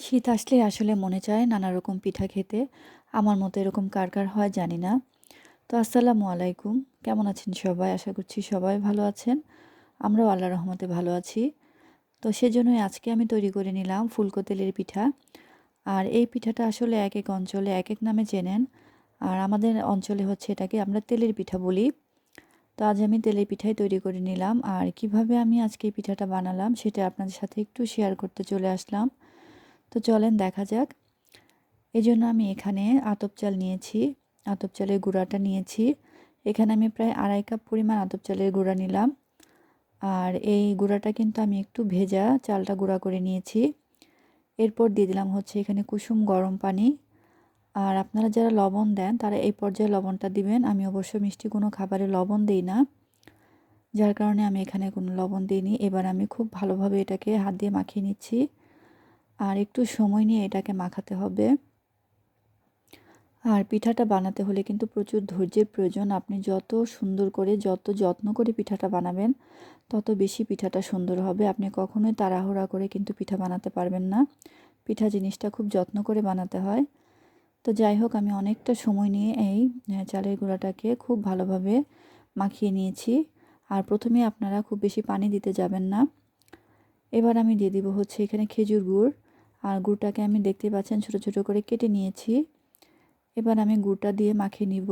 শীত আসলেই আসলে মনে চায় নানা রকম পিঠা খেতে। আমার মতো এরকম কার, কার হয় জানি না। তো আসসালামু আলাইকুম। কেমন আছেন সবাই? আশা করছি সবাই ভালো আছেন। আমরাও আল্লাহর রহমতে ভালো আছি। তো সেজন্যই আজকে আমি তৈরি করে নিলাম ফুলকো তেলের পিঠা। আর এই পিঠাটা আসলে একেক অঞ্চলে একেক নামে চেনেন। আর আমাদের অঞ্চলে হচ্ছে এটাকে আমরা তেলের পিঠা বলি। তো আজ আমি তেলের পিঠাই তৈরি করে নিলাম। আর কিভাবে আমি আজকে এই পিঠাটা বানালাম সেটা আপনাদের সাথে একটু শেয়ার করতে চলে আসলাম। তো চলেন দেখা যাক। এজন্য আমি এখানে আতপ চাল নিয়েছি, আতপ চালের গুঁড়াটা নিয়েছি। এখানে আমি প্রায় 2.5 কাপ পরিমাণ আতপ চালের গুঁড়া নিলাম। আর এই গুঁড়াটা কিন্তু আমি একটু ভেজা চালটা গুঁড়া করে নিয়েছি। এরপর দিয়ে দিলাম হচ্ছে এখানে কুসুম গরম পানি। আর আপনারা যারা লবণ দেন তারা এই পর্যায়ে লবণটা দিবেন। আমি অবশ্য মিষ্টি কোনো খাবারে লবণ দেই না, যার কারণে আমি এখানে কোনো লবণ দিইনি। এবার আমি খুব ভালোভাবে এটাকে হাত দিয়ে মাখিয়ে নিচ্ছি। আর একটু সময় নিয়ে এটাকে মাখাতে হবে। আর পিঠাটা বানাতে হলে কিন্তু প্রচুর ধৈর্যের প্রয়োজন। আপনি যত সুন্দর করে যত যত্ন করে পিঠাটা বানাবেন তত বেশি পিঠাটা সুন্দর হবে। আপনি কখনোই তাড়াহুড়া করে কিন্তু পিঠা বানাতে পারবেন না। পিঠা জিনিসটা খুব যত্ন করে বানাতে হয়। তো যাই হোক, আমি অনেকটা সময় নিয়ে এই চালের গুঁড়াটাকে খুব ভালোভাবে মাখিয়ে নিয়েছি। আর প্রথমে আপনারা খুব বেশি পানি দিতে যাবেন না। এবার আমি দিয়ে দিব হচ্ছে এখানে খেজুর গুড়। আর গুড়টাকে আমি দেখতে পাচ্ছেন ছোট ছোট করে কেটে নিয়েছি। এবার আমি গুড়টা দিয়ে মাখিয়ে নিব।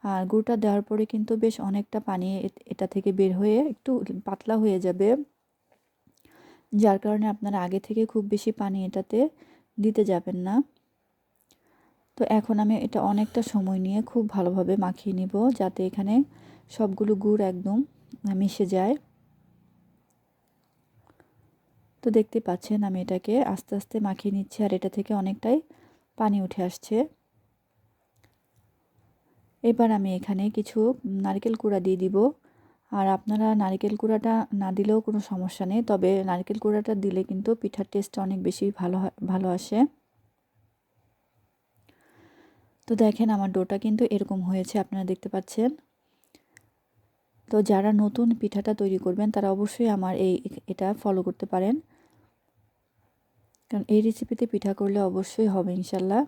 আর গুড়টা দেওয়ার পরে কিন্তু বেশ অনেকটা পানি এটা থেকে বের হয়ে একটু পাতলা হয়ে যাবে, যার কারণে আপনারা আগে থেকে খুব বেশি পানি এটাতে দিতে যাবেন না। তো এখন আমি এটা অনেকটা সময় নিয়ে খুব ভালোভাবে মাখিয়ে নিব, যাতে এখানে সবগুলো গুড় একদম মিশে যায়। তো দেখতে পাচ্ছেন আমি এটাকে আস্তে আস্তে মাখিয়ে নিচ্ছি, আর এটা থেকে অনেকটাই পানি উঠে আসছে। এবার আমি এখানে কিছু নারকেল কুড়া দিয়ে দিব। আর আপনারা নারকেল কুড়াটা না দিলেও কোনো সমস্যা নেই, তবে নারকেল কুড়াটা দিলে কিন্তু পিঠার টেস্টটা অনেক বেশি ভালো আসে। তো দেখেন আমার ডোটা কিন্তু এরকম হয়েছে, আপনারা দেখতে পাচ্ছেন। তো যারা নতুন পিঠাটা তৈরি করবেন তারা অবশ্যই আমার এটা ফলো করতে পারেন, কারণ এই রেসিপিতে পিঠা করলে অবশ্যই হবে ইনশাল্লাহ।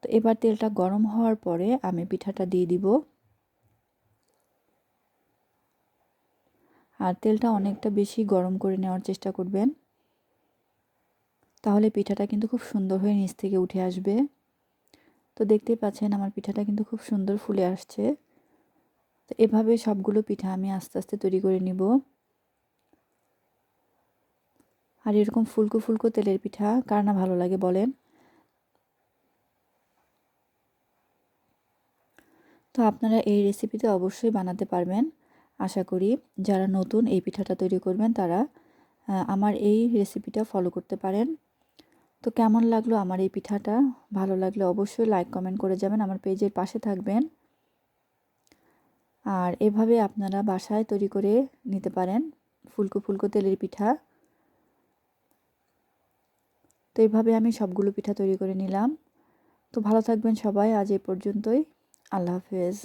তো এবার তেলটা গরম হওয়ার পরে আমি পিঠাটা দিয়ে দিব। আর তেলটা অনেকটা বেশি গরম করে নেওয়ার চেষ্টা করবেন, তাহলে পিঠাটা কিন্তু খুব সুন্দর হয়ে নিচ থেকে উঠে আসবে। তো দেখতেই পাচ্ছেন আমার পিঠাটা কিন্তু খুব সুন্দর ফুলে আসছে। তো এভাবে সবগুলো পিঠা আমি আস্তে আস্তে তৈরি করে নিব। আর এরকম ফুলকো ফুলকো তেলের পিঠা কার না ভালো লাগে বলেন। তো আপনারা এই রেসিপিতে অবশ্যই বানাতে পারবেন আশা করি। যারা নতুন এই পিঠাটা তৈরি করবেন তারা আমার এই রেসিপিটা ফলো করতে পারেন। তো কেমন লাগলো আমার এই পিঠাটা? ভালো লাগলে অবশ্যই লাইক কমেন্ট করে যাবেন, আমার পেজের পাশে থাকবেন। আর এভাবে আপনারা বাসায় তৈরি করে নিতে পারেন ফুলকো ফুলকো তেলের পিঠা। তো এইভাবে আমি সবগুলো পিঠা তৈরি করে নিলাম। তো ভালো থাকবেন সবাই, আজ এই পর্যন্তই। আল্লাহ হাফেজ।